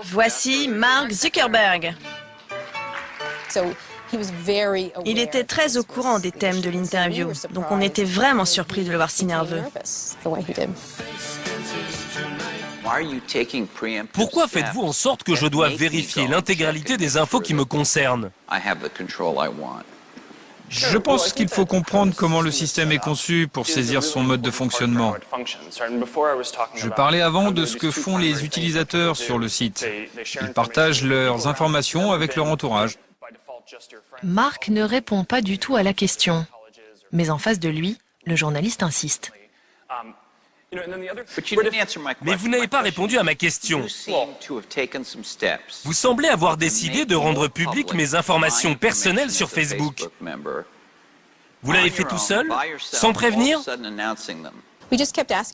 Voici Mark Zuckerberg. Il était très au courant des thèmes de l'interview, donc on était vraiment surpris de le voir si nerveux. Pourquoi faites-vous en sorte que je dois vérifier l'intégralité des infos qui me concernent? Je pense qu'il faut comprendre comment le système est conçu pour saisir son mode de fonctionnement. Je parlais avant de ce que font les utilisateurs sur le site. Ils partagent leurs informations avec leur entourage. Mark ne répond pas du tout à la question. Mais en face de lui, le journaliste insiste. Mais vous n'avez pas répondu à ma question. Vous semblez avoir décidé de rendre publiques mes informations personnelles sur Facebook. Vous l'avez fait tout seul, sans prévenir?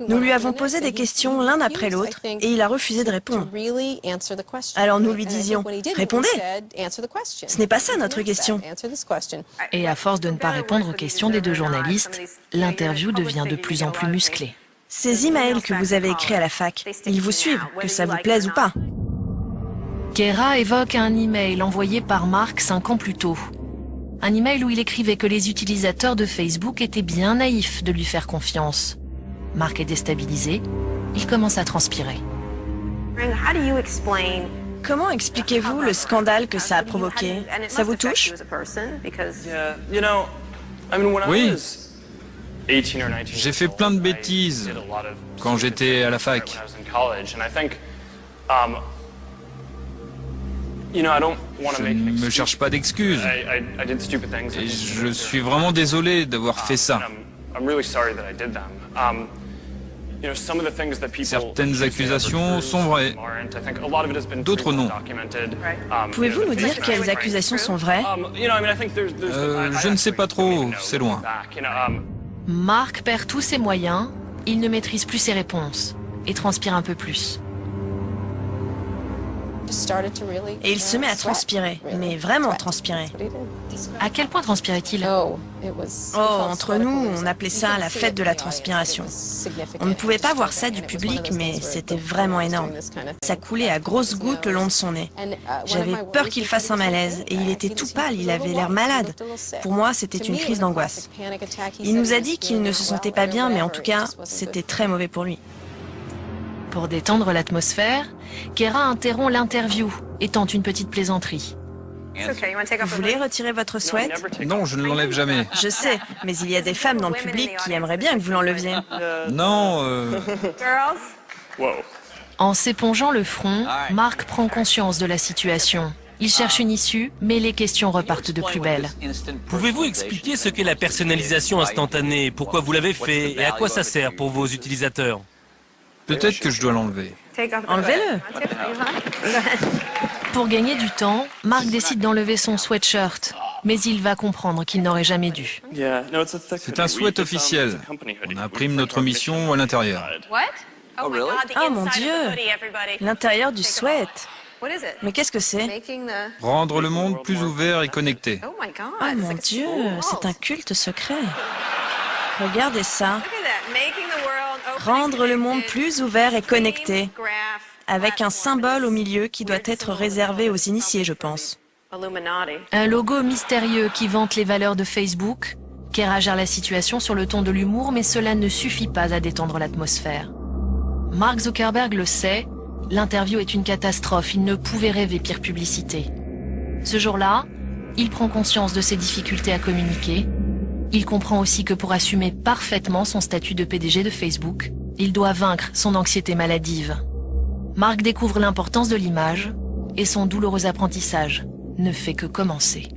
Nous lui avons posé des questions l'un après l'autre et il a refusé de répondre. Alors nous lui disions, répondez! Ce n'est pas ça notre question. Et à force de ne pas répondre aux questions des deux journalistes, l'interview devient de plus en plus musclée. Ces emails que vous avez écrits à la fac, ils vous suivent, que ça vous plaise ou pas. Kara évoque un email envoyé par Mark 5 ans plus tôt. Un email où il écrivait que les utilisateurs de Facebook étaient bien naïfs de lui faire confiance. Mark est déstabilisé, il commence à transpirer. Comment expliquez-vous le scandale que ça a provoqué? Ça vous touche? Oui. J'ai fait plein de bêtises quand j'étais à la fac. Je ne me cherche pas d'excuses. Et je suis vraiment désolé d'avoir fait ça. Certaines accusations sont vraies, d'autres non. Pouvez-vous nous dire quelles accusations sont vraies? Je ne sais pas trop, c'est loin. Mark perd tous ses moyens, il ne maîtrise plus ses réponses et transpire un peu plus. Et il se met à transpirer, mais vraiment transpirer. À quel point transpirait-il? Oh, entre nous, on appelait ça la fête de la transpiration. On ne pouvait pas voir ça du public, mais c'était vraiment énorme. Ça coulait à grosses gouttes le long de son nez. J'avais peur qu'il fasse un malaise, et il était tout pâle, il avait l'air malade. Pour moi, c'était une crise d'angoisse. Il nous a dit qu'il ne se sentait pas bien, mais en tout cas, c'était très mauvais pour lui. Pour détendre l'atmosphère, Kara interrompt l'interview et tente une petite plaisanterie. Vous voulez retirer votre sweat? Non, je ne l'enlève jamais. Je sais, mais il y a des femmes dans le public qui aimeraient bien que vous l'enleviez. Non, En s'épongeant le front, Mark prend conscience de la situation. Il cherche une issue, mais les questions repartent de plus belle. Pouvez-vous expliquer ce qu'est la personnalisation instantanée, pourquoi vous l'avez fait et à quoi ça sert pour vos utilisateurs? peut-être que je dois l'enlever. Enlevez-le. Pour gagner du temps, Mark décide d'enlever son sweatshirt, mais il va comprendre qu'il n'aurait jamais dû. C'est un sweat officiel. On imprime notre mission à l'intérieur. Oh mon Dieu! L'intérieur du sweat. Mais qu'est-ce que c'est? Rendre le monde plus ouvert et connecté. Oh mon Dieu, c'est un culte secret. Regardez ça. Rendre le monde plus ouvert et connecté. Avec un symbole au milieu qui doit être réservé aux initiés, je pense. Un logo mystérieux qui vante les valeurs de Facebook. Kara gère la situation sur le ton de l'humour, mais cela ne suffit pas à détendre l'atmosphère. Mark Zuckerberg le sait, l'interview est une catastrophe, il ne pouvait rêver pire publicité. Ce jour-là, il prend conscience de ses difficultés à communiquer. Il comprend aussi que pour assumer parfaitement son statut de PDG de Facebook, il doit vaincre son anxiété maladive. Mark découvre l'importance de l'image et son douloureux apprentissage ne fait que commencer.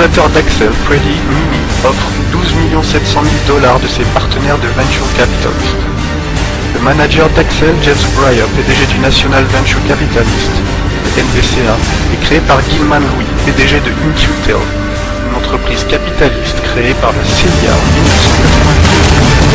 fondateur d'Axel, Freddie Mimi, offre 12 700 000 $ de ses partenaires de Venture Capitalist. Le manager d'Axel, James Breyer, PDG du National Venture Capitalist, NVCA, est créé par Gilman Louis, PDG de InQtel, une entreprise capitaliste créée par la CIA en 1992.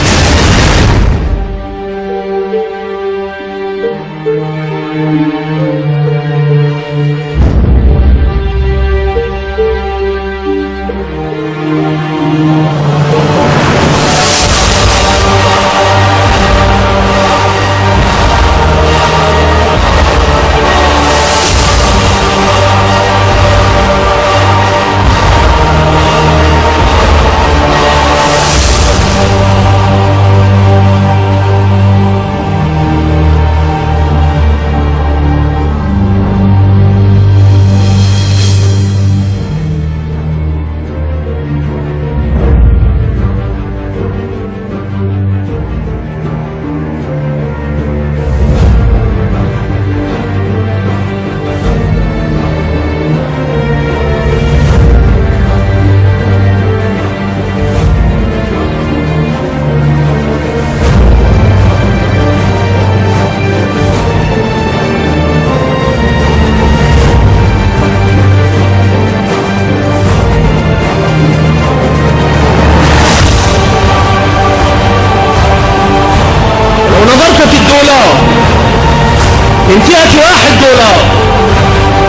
من فئة $1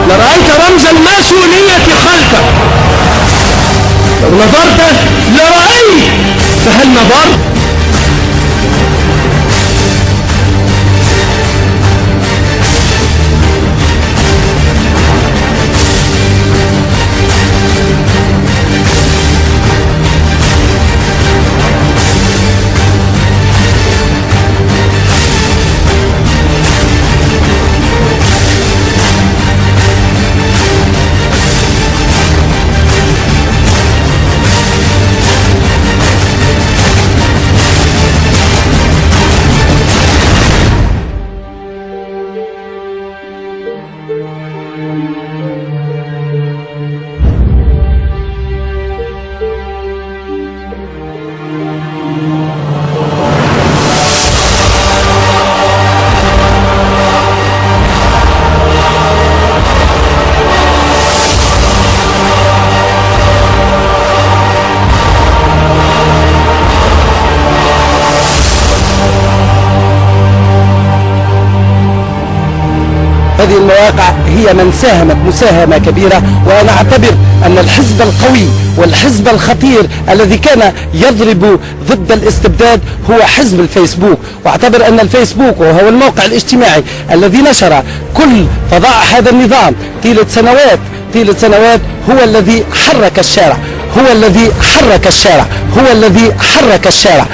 لرأيت رمز الماسونية خلفك. لو نظرت لرأيت، فهل نظرت؟ هذه المواقع هي من ساهمت مساهمة كبيرة، وأنا أعتبر أن الحزب القوي والحزب الخطير الذي كان يضرب ضد الاستبداد هو حزب الفيسبوك، واعتبر أن الفيسبوك وهو الموقع الاجتماعي الذي نشر كل فظائع هذا النظام طيلة سنوات هو الذي حرك الشارع، هو الذي حرك الشارع، هو الذي حرك الشارع.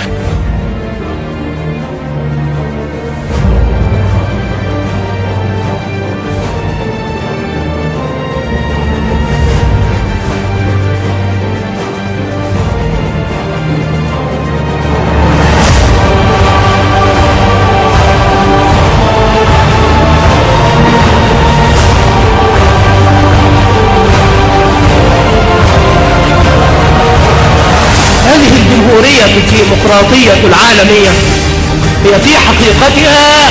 الديمقراطية العالمية هي في حقيقتها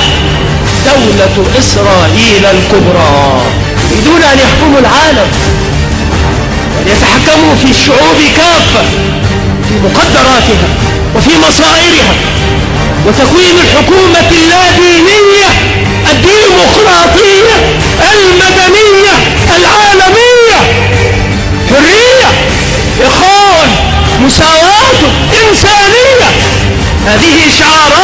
دولة إسرائيل الكبرى، يريدون أن يحكموا العالم وأن يتحكموا في الشعوب كافة، في مقدراتها وفي مصائرها، وتكوين الحكومة اللادينية الديمقراطية المدنية العالمية، حرية، إخوان، مساواة، إنسانية، هذه شعارات